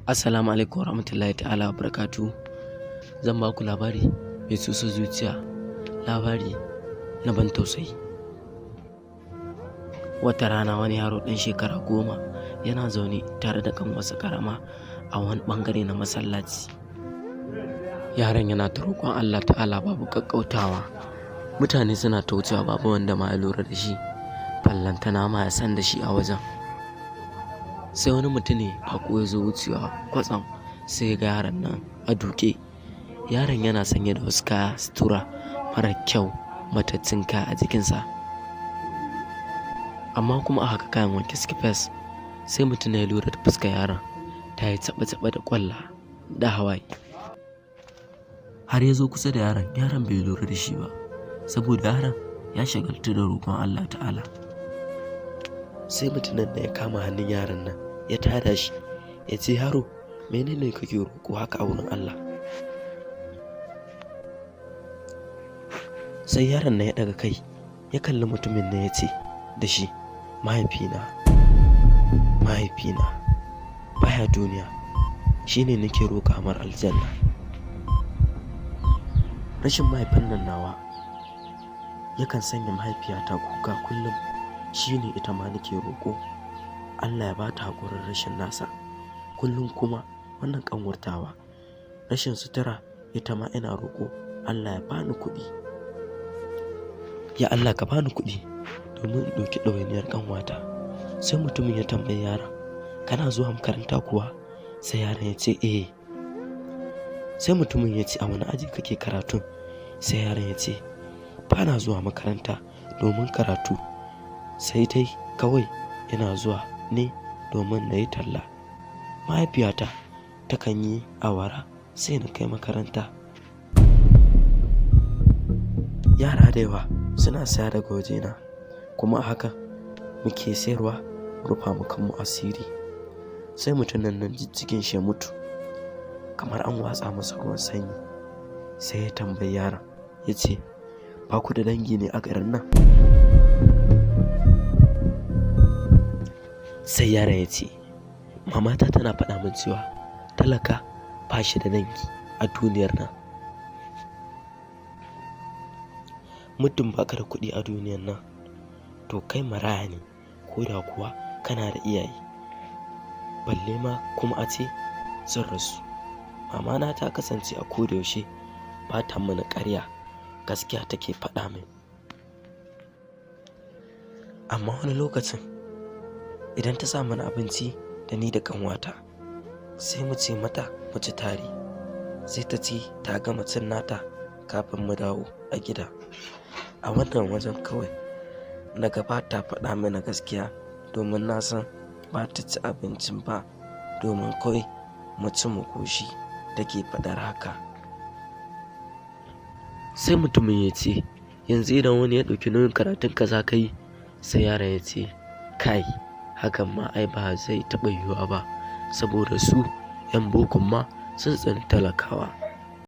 Assalamu alaikum warahmatullahi ta'ala wabarakatuh. Zan ba ku labari mai sosa zuciya, labari na ban tausayi. Wata rana wani yaro ɗan shekara 10 yana zaune tare da ƙanwarsa ƙarama a wani ɓangare na masallaci. Yaron yana ta roƙon Allah ta'ala babu ƙaƙƙautawa. Mutane suna ta wucewa babu wanda ma ya lura da shi, ballantana ma ya san da shi a wajen. Sai wani mutum ne baƙo ya zo wucewa kwatsam sai ga yaron nan a duke. Yaron yana sanye da wasu kaya sutura mara kyau, matattun kaya a jikinsa, amma kuma a haka kayan wanke suke fes. Sai mutum ya lura da fuskar yaron ta yi taɓa-taɓa da ƙwalla da hawaye. Har ya zo kusa da yaron bai lura da shi ba, saboda yaron ya shagaltu da roƙon Allah ta'ala. Sai mutumin da ya kama hannun yaron nan ya tada shi ya ce, yaro, menene kake roƙo haka a wurin Allah? Sai yaron nan ya daga kai ya kalli mutumin nan ya ce da shi, mahaifina baya duniya, shine nake roƙa mar aljanna. Rashin mahaifin nan nawa yakan sanya mahaifiyata kuka kullum, shine ita ma nake roƙo Allah ya bata haƙurin rashin nasa. Kullum kuma wannan ƙanwartawa rashin sutura, ita ma ina roƙo Allah ya bani kuɗi. Ya Allah ka bani kuɗi domin in ɗauki ɗawainiyar ƙanwata. Sai mutumin ya tambayi yaron, kana zuwa makaranta kuwa? Sai yaron ya ce eh. Sai mutumin ya ce a wani aji kake karatun? Sai yaron ya ce ba na zuwa makaranta domin karatu, sai dai kawai ina zuwa ne domin na yi talla. Mahaifiyata takan yi awara sai na kai makaranta. Yara da yawa suna saya daga wajena, kuma a haka muke sayarwa rufa mu kanmu asiri. Sai mutumin nan jijjigin shi ya mutu kamar an watsa masa ruwan sanyi. Sai ya tambayi yaron ya ce, ba ku da dangi ne a garin nan? Sai yaron ya ce, mamata tana faɗa min cewa talaka ba shi da dangi a duniyar nan. Muddin baka da kuɗi a duniyar nan, to kai maraya ne, ko da kuwa kana da iyaye, balle ma kuma a ce sun rasu. Mama na ta kasance a koda yaushe ba ta mana ƙarya, gaskiya take faɗa min. Amma wani lokacin idan ta sa mana abinci da ni da ƙanwata, sai mu ce mata mu ci tare, sai ta ce ta gama cin nata kafin mu dawo a gida. A wannan wajen kawai na gaba ta faɗa mana gaskiya, domin na san ba ta ci abincin ba domin kawai mu ci mu koshi take faɗar haka. Sai mutumin ya ce, yanzu idan wani ya ɗauki nauyin karatun ka za ka yi? Sai yaron ya ce, kai, hakan ma ai ba zai taɓa yiwuwa ba, saboda su 'yan bokon ma sun tsani talakawa.